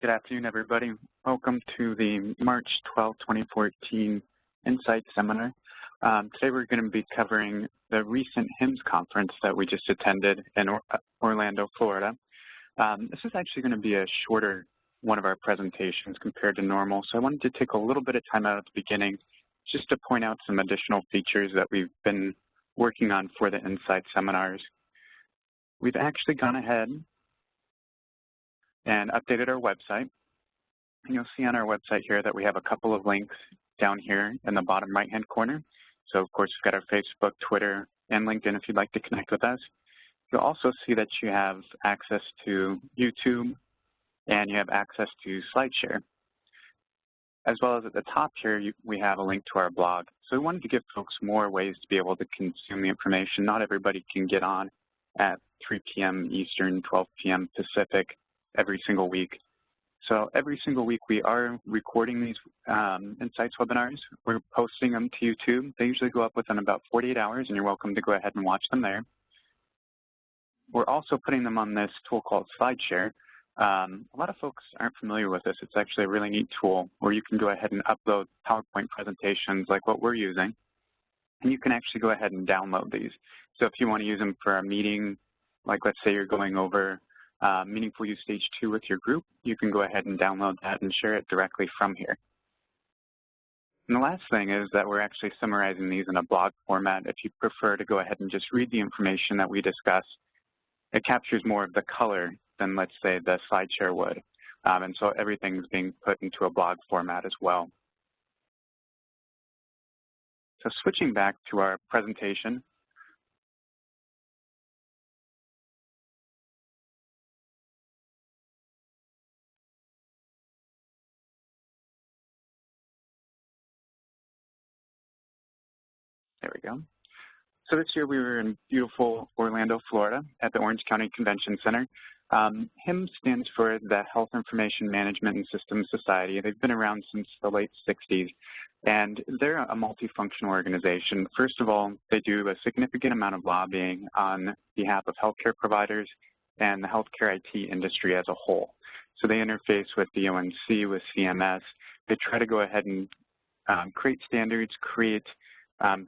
Good afternoon, everybody. Welcome to the March 12, 2014 Insight Seminar. Today we're going to be covering the recent HIMSS conference that we just attended in Orlando, Florida. This is actually going to be a shorter one of our presentations compared to normal, so I wanted to take a little bit of time out at the beginning just to point out some additional features that we've been working on for the Insight seminars. We've actually gone ahead and updated our website. And you'll see on our website here that we have a couple of links down here in the bottom right-hand corner. So, of course, we've got our Facebook, Twitter, and LinkedIn if you'd like to connect with us. You'll also see that you have access to YouTube and you have access to SlideShare. As well as at the top here, we have a link to our blog. So we wanted to give folks more ways to be able to consume the information. Not everybody can get on at 3 p.m. Eastern, 12 p.m. Pacific every single week. So every single week we are recording these Insights webinars. We're posting them to YouTube. They usually go up within about 48 hours, and you're welcome to go ahead and watch them there. We're also putting them on this tool called SlideShare. A lot of folks aren't familiar with this. It's actually a really neat tool where you can go ahead and upload PowerPoint presentations like what we're using, and you can actually go ahead and download these. So if you want to use them for a meeting, like let's say you're going over Meaningful Use Stage 2 with your group, you can go ahead and download that and share it directly from here. And the last thing is that we're actually summarizing these in a blog format. If you prefer to go ahead and just read the information that we discuss, it captures more of the color than, let's say, the SlideShare would. And so everything's being put into a blog format as well. So switching back to our presentation, there we go. So this year we were in beautiful Orlando, Florida at the Orange County Convention Center. HIMSS stands for the Health Information Management and Systems Society. They've been around since the late 60s, and they're a multifunctional organization. First of all, they do a significant amount of lobbying on behalf of healthcare providers and the healthcare IT industry as a whole. So they interface with the ONC, with CMS. They try to go ahead and create standards, create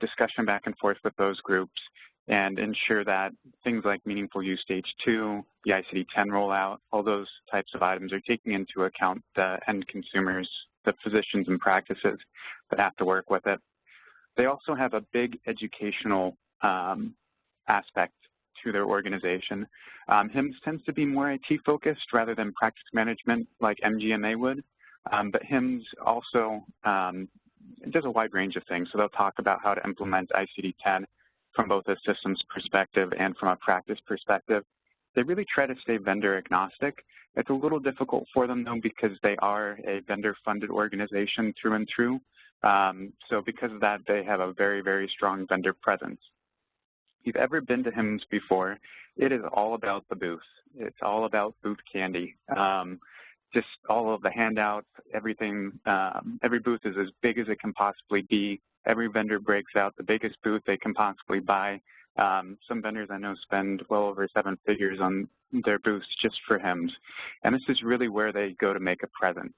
discussion back and forth with those groups, and ensure that things like Meaningful Use Stage 2, the ICD-10 rollout, all those types of items are taking into account the end consumers, the physicians and practices that have to work with it. They also have a big educational aspect to their organization. HIMSS tends to be more IT-focused rather than practice management like MGMA would, but HIMSS also it does a wide range of things. So they'll talk about how to implement ICD-10 from both a systems perspective and from a practice perspective. They really try to stay vendor agnostic. It's a little difficult for them, though, because they are a vendor-funded organization through and through. So because of that, they have a very, very strong vendor presence. If you've ever been to HIMSS before, it is all about the booth. It's all about booth candy. Just all of the handouts, everything, every booth is as big as it can possibly be. Every vendor breaks out the biggest booth they can possibly buy. Some vendors I know spend well over 7 figures on their booths just for HIMSS. And this is really where they go to make a presence.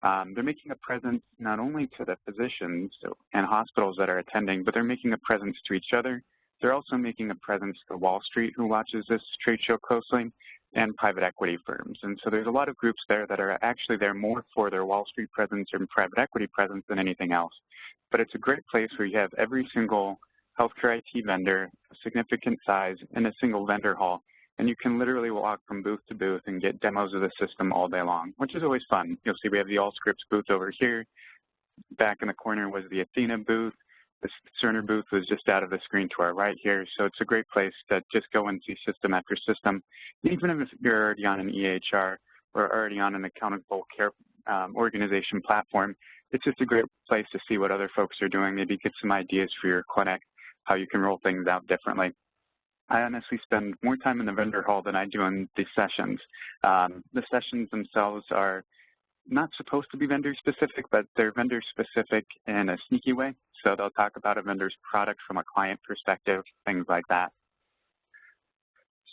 They're making a presence not only to the physicians and hospitals that are attending, but they're making a presence to each other. They're also making a presence to Wall Street, who watches this trade show closely, and private equity firms. And so there's a lot of groups there that are actually there more for their Wall Street presence or private equity presence than anything else. But it's a great place where you have every single healthcare IT vendor, a significant size, in a single vendor hall. And you can literally walk from booth to booth and get demos of the system all day long, which is always fun. You'll see we have the Allscripts booth over here. Back in the corner was the Athena booth. The Cerner booth was just out of the screen to our right here. So it's a great place to just go and see system after system. Even if you're already on an EHR or already on an accountable care organization platform, it's just a great place to see what other folks are doing, maybe get some ideas for your clinic, how you can roll things out differently. I honestly spend more time in the vendor hall than I do in the sessions. The sessions themselves are not supposed to be vendor specific, but they're vendor specific in a sneaky way. So they'll talk about a vendor's product from a client perspective, things like that.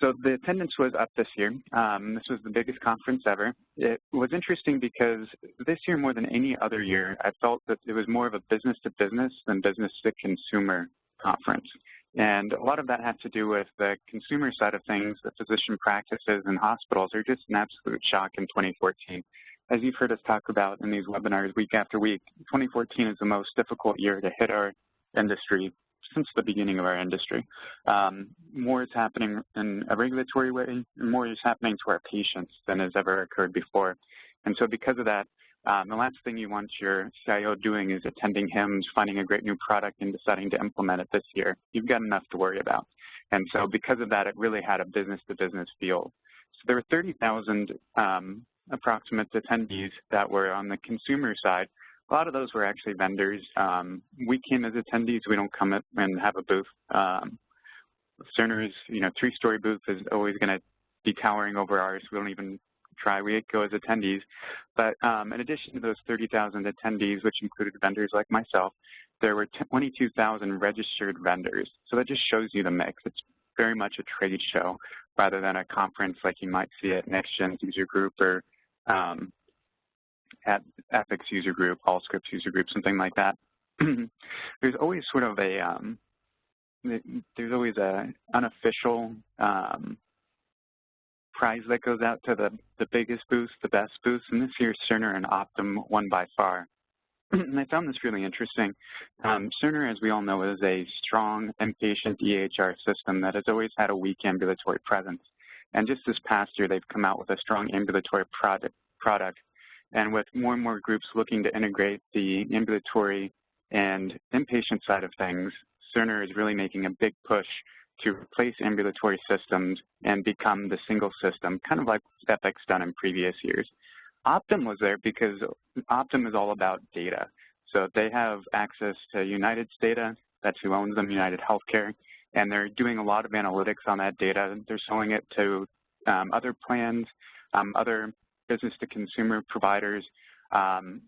So the attendance was up this year. This was the biggest conference ever. It was interesting because this year, more than any other year, I felt that it was more of a business-to-business than business-to-consumer conference. And a lot of that had to do with the consumer side of things. The physician practices and hospitals are just an absolute shock in 2014. As you've heard us talk about in these webinars week after week, 2014 is the most difficult year to hit our industry since the beginning of our industry. More is happening in a regulatory way, and more is happening to our patients than has ever occurred before. And so because of that, the last thing you want your CIO doing is attending HIMSS, finding a great new product, and deciding to implement it this year. You've got enough to worry about. And so because of that, it really had a business-to-business feel. So there were 30,000 approximate attendees that were on the consumer side. A lot of those were actually vendors. We came as attendees. We don't come and have a booth. Cerner's, 3-story booth is always going to be towering over ours. We don't even try. We go as attendees. But in addition to those 30,000 attendees, which included vendors like myself, there were 22,000 registered vendors. So that just shows you the mix. It's very much a trade show rather than a conference like you might see at NextGen's user group or at Ethics user group, Allscripts user group, something like that. There's always sort of there's always a unofficial prize that goes out to the biggest booths, the best booths, and this year Cerner and Optum won by far. And I found this really interesting. Cerner, as we all know, is a strong inpatient EHR system that has always had a weak ambulatory presence. And just this past year, they've come out with a strong ambulatory product. And with more and more groups looking to integrate the ambulatory and inpatient side of things, Cerner is really making a big push to replace ambulatory systems and become the single system, kind of like Epic's done in previous years. Optum was there because Optum is all about data. So they have access to United's data. That's who owns them, United Healthcare. And they're doing a lot of analytics on that data. They're selling it to other plans, other business-to-consumer providers, data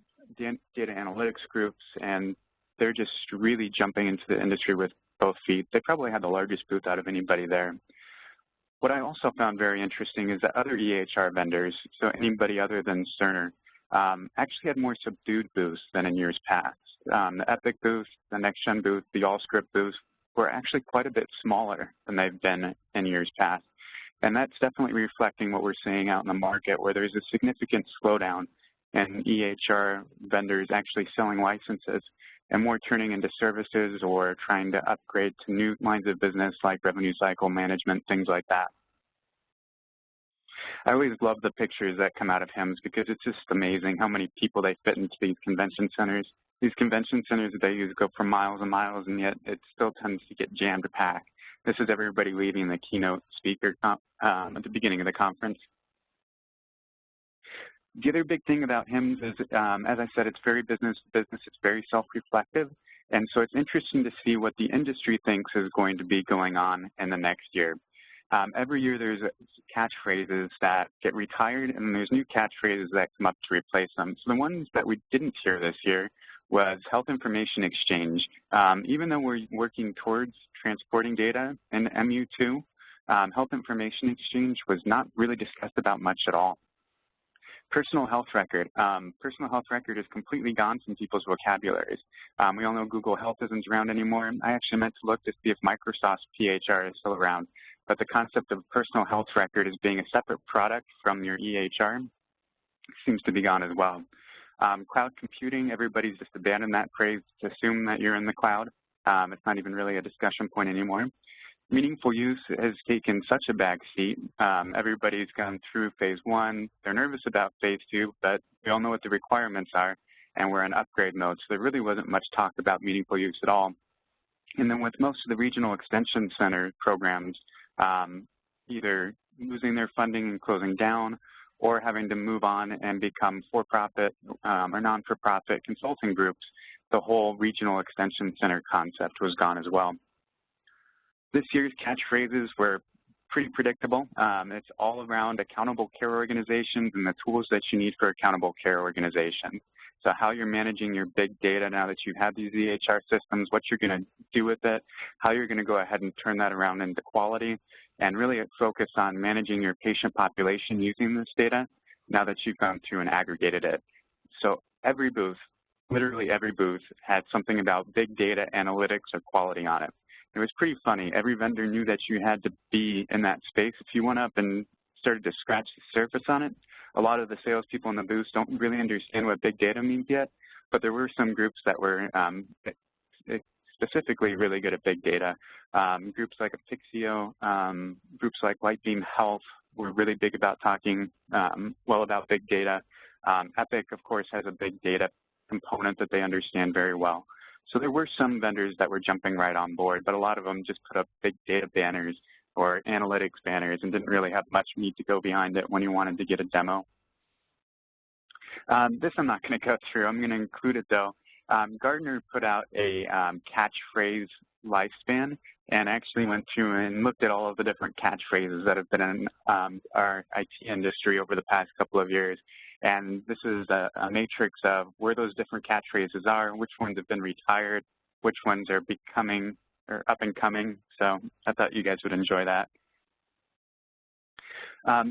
analytics groups, and they're just really jumping into the industry with both feet. They probably had the largest booth out of anybody there. What I also found very interesting is that other EHR vendors, so anybody other than Cerner, actually had more subdued booths than in years past. The Epic booth, the NextGen booth, the Allscript booth were actually quite a bit smaller than they've been in years past. And that's definitely reflecting what we're seeing out in the market, where there's a significant slowdown in EHR vendors actually selling licenses and more turning into services or trying to upgrade to new lines of business like revenue cycle management, things like that. I always love the pictures that come out of HIMSS because it's just amazing how many people they fit into these convention centers. These convention centers that they use go for miles and miles, and yet it still tends to get jammed packed. This is everybody leaving the keynote speaker at the beginning of the conference. The other big thing about HIMSS is, as I said, it's very business-to-business, it's very self-reflective, and so it's interesting to see what the industry thinks is going to be going on in the next year. Every year there's catchphrases that get retired, and there's new catchphrases that come up to replace them. So the ones that we didn't hear this year was health information exchange. Even though we're working towards transporting data in MU2, health information exchange was not really discussed about much at all. Personal health record. Personal health record is completely gone from people's vocabularies. We all know Google Health isn't around anymore. I actually meant to look to see if Microsoft's PHR is still around, but the concept of personal health record as being a separate product from your EHR seems to be gone as well. Cloud computing, everybody's just abandoned that phrase to assume that you're in the cloud. It's not even really a discussion point anymore. Meaningful use has taken such a back seat. Everybody's gone through phase 1. They're nervous about phase 2, but we all know what the requirements are, and we're in upgrade mode. So there really wasn't much talk about meaningful use at all. And then with most of the regional extension center programs either losing their funding and closing down or having to move on and become for-profit or non-for-profit consulting groups, the whole regional extension center concept was gone as well. This year's catchphrases were pretty predictable. It's all around accountable care organizations and the tools that you need for accountable care organizations. So how you're managing your big data now that you have these EHR systems, what you're going to do with it, how you're going to go ahead and turn that around into quality, and really focus on managing your patient population using this data now that you've gone through and aggregated it. So every booth, literally every booth, had something about big data, analytics, or quality on it. It was pretty funny. Every vendor knew that you had to be in that space. If you went up and started to scratch the surface on it, a lot of the salespeople in the booths don't really understand what big data means yet, but there were some groups that were specifically really good at big data. Groups like Apixio, groups like Lightbeam Health were really big about talking well about big data. Epic, of course, has a big data component that they understand very well. So there were some vendors that were jumping right on board, but a lot of them just put up big data banners or analytics banners and didn't really have much need to go behind it when you wanted to get a demo. This I'm not going to go through. I'm going to include it, though. Gartner put out a catchphrase lifespan and actually went through and looked at all of the different catchphrases that have been in our IT industry over the past couple of years. And this is a matrix of where those different catchphrases are, which ones have been retired, which ones are becoming or up and coming. So I thought you guys would enjoy that.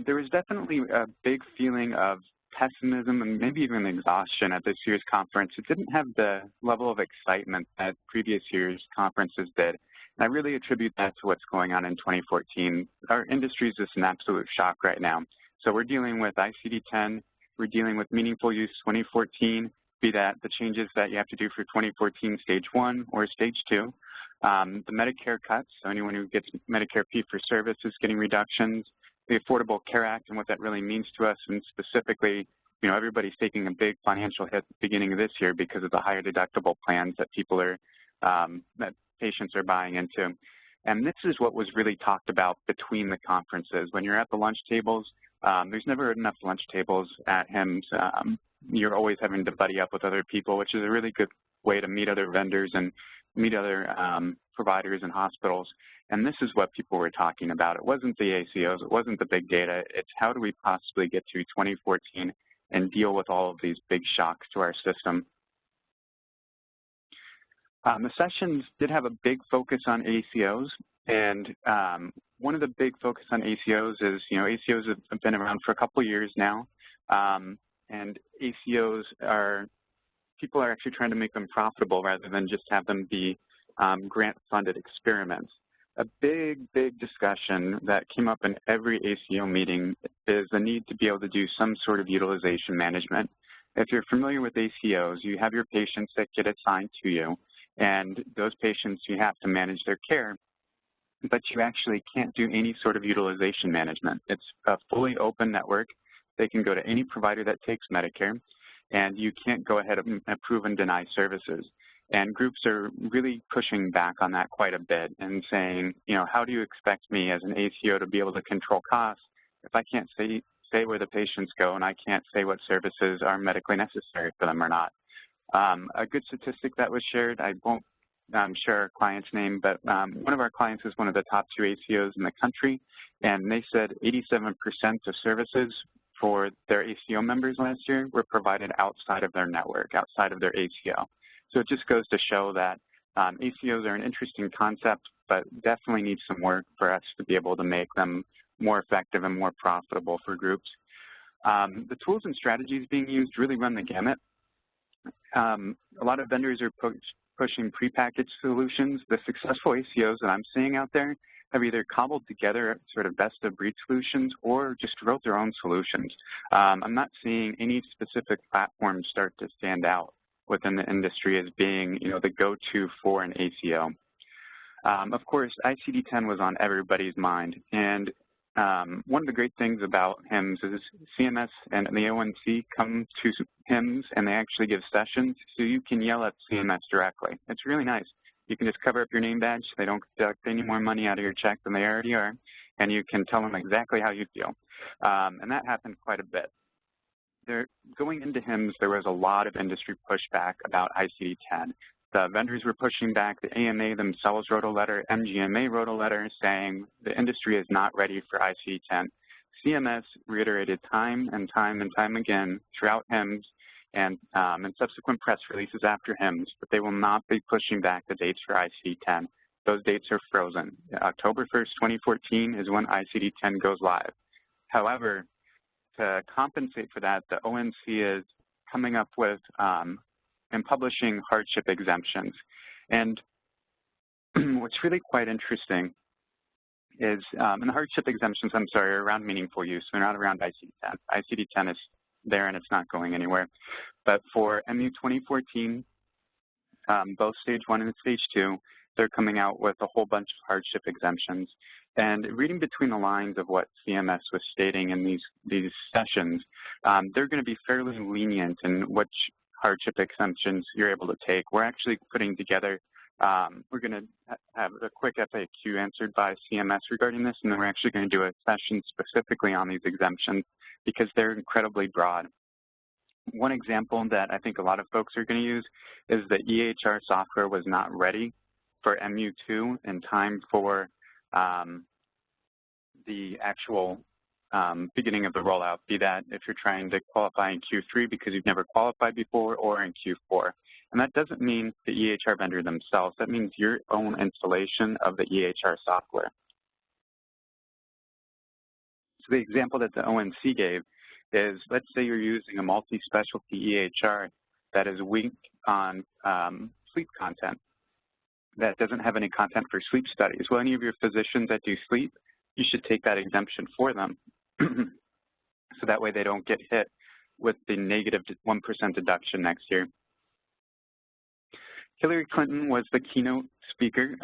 There was definitely a big feeling of pessimism and maybe even exhaustion at this year's conference. It didn't have the level of excitement that previous year's conferences did. And I really attribute that to what's going on in 2014. Our industry is just in absolute shock right now. So we're dealing with ICD-10, we're dealing with Meaningful Use 2014, be that the changes that you have to do for 2014 Stage 1 or Stage 2. The Medicare cuts, so anyone who gets Medicare fee-for-service is getting reductions. The Affordable Care Act and what that really means to us, and specifically, you know, everybody's taking a big financial hit at the beginning of this year because of the higher deductible plans that people are, that patients are buying into. And this is what was really talked about between the conferences. When you're at the lunch tables, there's never enough lunch tables at HIMSS. You're always having to buddy up with other people, which is a really good way to meet other vendors and meet other providers and hospitals. And this is what people were talking about. It wasn't the ACOs, it wasn't the big data, it's how do we possibly get through 2014 and deal with all of these big shocks to our system. The sessions did have a big focus on ACOs, and one of the big focus on ACOs is, you know, ACOs have been around for a couple of years now, and ACOs are, people are actually trying to make them profitable rather than just have them be grant-funded experiments. A big, big discussion that came up in every ACO meeting is the need to be able to do some sort of utilization management. If you're familiar with ACOs, you have your patients that get assigned to you, and those patients, you have to manage their care, but you actually can't do any sort of utilization management. It's a fully open network. They can go to any provider that takes Medicare, and you can't go ahead and approve and deny services. And groups are really pushing back on that quite a bit and saying, you know, how do you expect me as an ACO to be able to control costs if I can't say where the patients go and I can't say what services are medically necessary for them or not? A good statistic that was shared, I won't share our client's name, but one of our clients is one of the top 2 ACOs in the country, and they said 87% of services for their ACO members last year were provided outside of their network, outside of their ACO. So it just goes to show that ACOs are an interesting concept, but definitely need some work for us to be able to make them more effective and more profitable for groups. The tools and strategies being used really run the gamut. A lot of vendors are pushing prepackaged solutions. The successful ACOs that I'm seeing out there have either cobbled together sort of best-of-breed solutions or just wrote their own solutions. I'm not seeing any specific platform start to stand out within the industry as being, you know, the go-to for an ACO. Of course, ICD-10 was on everybody's mind, and one of the great things about HIMSS is CMS and the ONC come to HIMSS and they actually give sessions, so you can yell at CMS directly. It's really nice. You can just cover up your name badge. They don't deduct any more money out of your check than they already are, and you can tell them exactly how you feel. And that happened quite a bit. Going into HIMSS, there was a lot of industry pushback about ICD-10. The vendors were pushing back. The AMA themselves wrote a letter. MGMA wrote a letter saying the industry is not ready for ICD-10. CMS reiterated time and time and time again throughout HIMSS and in subsequent press releases after HIMSS that they will not be pushing back the dates for ICD-10. those dates are frozen. October 1st, 2014 is when ICD-10 goes live. However, to compensate for that, the ONC is coming up with and publishing hardship exemptions. And what's really quite interesting is, and the hardship exemptions, I'm sorry, are around meaningful use. They're not around ICD-10. ICD-10 is there and it's not going anywhere. But for MU 2014, both stage 1 and stage 2, they're coming out with a whole bunch of hardship exemptions. And reading between the lines of what CMS was stating in these sessions, they're going to be fairly lenient in which hardship exemptions you're able to take. We're actually putting together, we're going to have a quick FAQ answered by CMS regarding this, and then we're actually going to do a session specifically on these exemptions because they're incredibly broad. One example that I think a lot of folks are going to use is the EHR software was not ready for MU2 in time for the actual beginning of the rollout, be that if you're trying to qualify in Q3 because you've never qualified before, or in Q4. And that doesn't mean the EHR vendor themselves. That means your own installation of the EHR software. So the example that the ONC gave is, let's say you're using a multi-specialty EHR that is weak on sleep content, that doesn't have any content for sleep studies. Well, any of your physicians that do sleep, you should take that exemption for them. So that way they don't get hit with the negative 1% deduction next year. Hillary Clinton was the keynote speaker.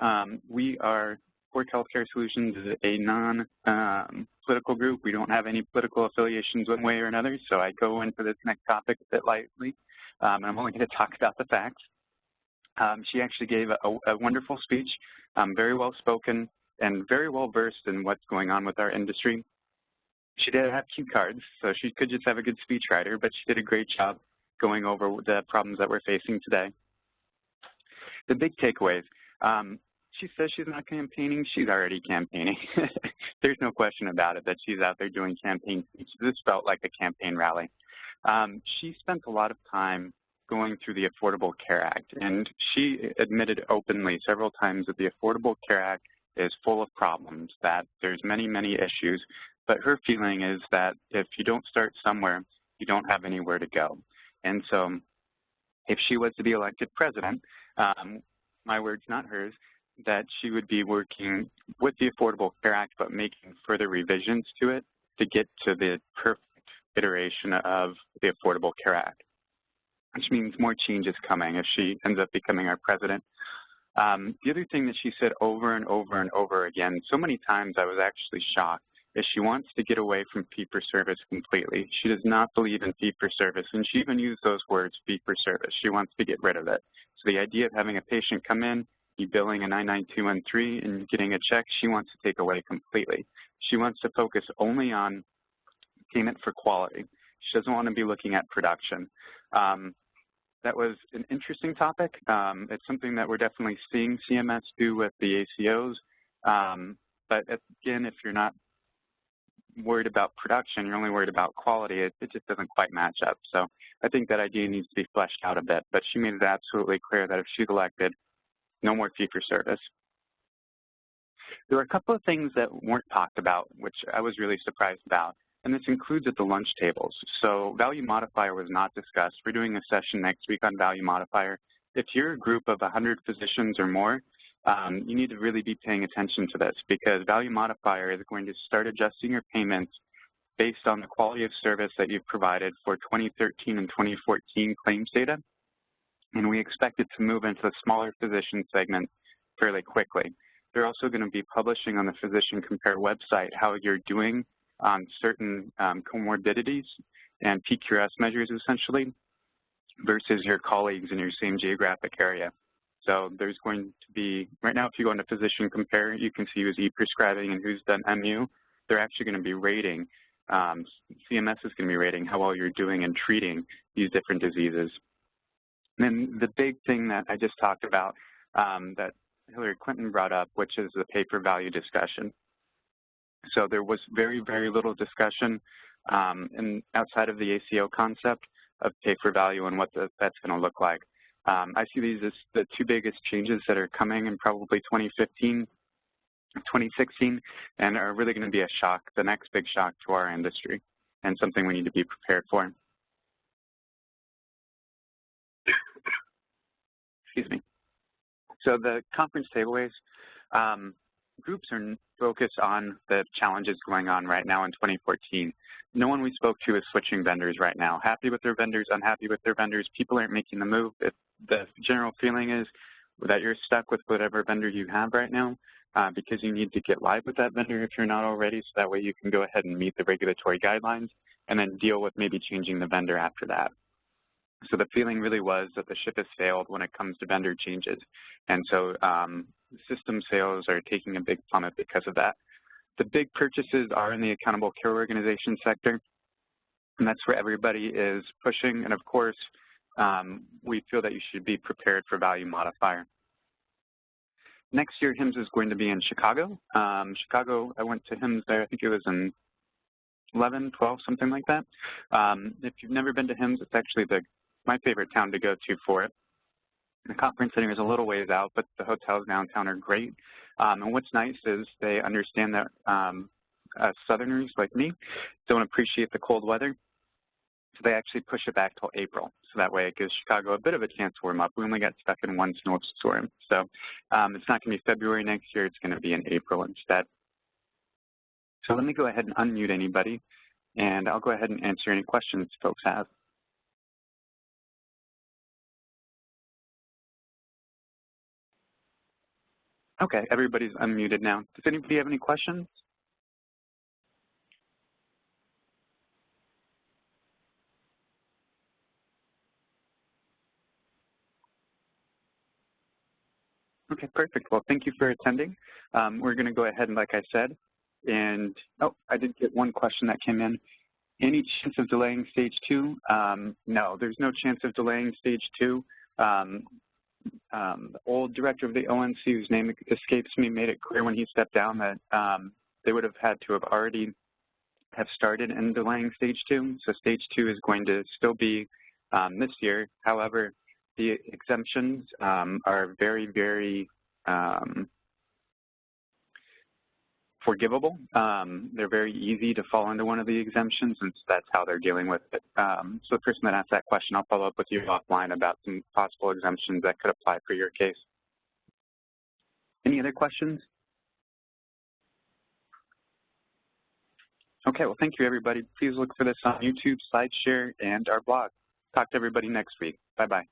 We are, Quirk Healthcare Solutions is a non-political group. We don't have any political affiliations one way or another, so I go into this next topic a bit lightly, and I'm only going to talk about the facts. She actually gave a wonderful speech, very well spoken, and very well versed in what's going on with our industry. She did have cue cards, so she could just have a good speechwriter, but she did a great job going over the problems that we're facing today. The big takeaways. She says she's not campaigning. She's already campaigning. There's no question about it that she's out there doing campaign speeches. This felt like a campaign rally. She spent a lot of time going through the Affordable Care Act, and she admitted openly several times that the Affordable Care Act is full of problems, that there's many, many issues, but her feeling is that if you don't start somewhere, you don't have anywhere to go. And so if she was to be elected president, my words, not hers, that she would be working with the Affordable Care Act, but making further revisions to it to get to the perfect iteration of the Affordable Care Act, which means more change is coming if she ends up becoming our president. The other thing that she said over and over and over again, so many times I was actually shocked, is she wants to get away from fee-for-service completely. She does not believe in fee-for-service, and she even used those words, fee-for-service. She wants to get rid of it. So the idea of having a patient come in, you billing a 99213 and getting a check, she wants to take away completely. She wants to focus only on payment for quality. She doesn't want to be looking at production. That was an interesting topic. It's something that we're definitely seeing CMS do with the ACOs. But again, if you're not worried about production, you're only worried about quality, it just doesn't quite match up. So I think that idea needs to be fleshed out a bit. But she made it absolutely clear that if she's elected, no more fee-for-service. There were a couple of things that weren't talked about, which I was really surprised about, and this includes at the lunch tables. So value modifier was not discussed. We're doing a session next week on value modifier. If you're a group of 100 physicians or more, you need to really be paying attention to this, because value modifier is going to start adjusting your payments based on the quality of service that you've provided for 2013 and 2014 claims data. And we expect it to move into the smaller physician segment fairly quickly. They're also going to be publishing on the Physician Compare website how you're doing on certain comorbidities and PQRS measures, essentially, versus your colleagues in your same geographic area. So there's going to be, right now, if you go into Physician Compare, you can see who's e-prescribing and who's done MU. They're actually going to be rating, CMS is going to be rating how well you're doing in treating these different diseases. And then the big thing that I just talked about that Hillary Clinton brought up, which is the pay-for-value discussion. So there was very, very little discussion outside of the ACO concept of pay-for-value and what that's going to look like. I see these as the two biggest changes that are coming in probably 2015, 2016, and are really going to be a shock, the next big shock to our industry, and something we need to be prepared for. Excuse me. So the conference takeaways, groups are focused on the challenges going on right now in 2014. No one we spoke to is switching vendors right now. Happy with their vendors, unhappy with their vendors. People aren't making the move. The general feeling is that you're stuck with whatever vendor you have right now because you need to get live with that vendor if you're not already, so that way you can go ahead and meet the regulatory guidelines and then deal with maybe changing the vendor after that. So the feeling really was that the ship has sailed when it comes to vendor changes. And so system sales are taking a big plummet because of that. The big purchases are in the accountable care organization sector, and that's where everybody is pushing. And of course, we feel that you should be prepared for value modifier. Next year, HIMSS is going to be in Chicago. Chicago, I went to HIMSS there, I think it was in 11, 12, something like that. If you've never been to HIMSS, it's actually my favorite town to go to for it. The conference center is a little ways out, but the hotels downtown are great. And what's nice is they understand that Southerners like me don't appreciate the cold weather, so they actually push it back till April. So that way it gives Chicago a bit of a chance to warm up. We only got stuck in one snowstorm. So it's not going to be February next year, it's going to be in April instead. So let me go ahead and unmute anybody, and I'll go ahead and answer any questions folks have. Okay, everybody's unmuted now. Does anybody have any questions? Okay, perfect. Well, thank you for attending. We're going to go ahead and, like I said, and I did get one question that came in. Any chance of delaying stage 2? No, there's no chance of delaying stage 2. The old director of the ONC, whose name escapes me, made it clear when he stepped down that they would have had to have already started in delaying stage 2. So stage 2 is going to still be this year. However, the exemptions are very, very forgivable. They're very easy to fall into one of the exemptions, and so that's how they're dealing with it. So the person that asked that question, I'll follow up with you offline about some possible exemptions that could apply for your case. Any other questions? Okay, well, thank you, everybody. Please look for this on YouTube, SlideShare, and our blog. Talk to everybody next week. Bye-bye.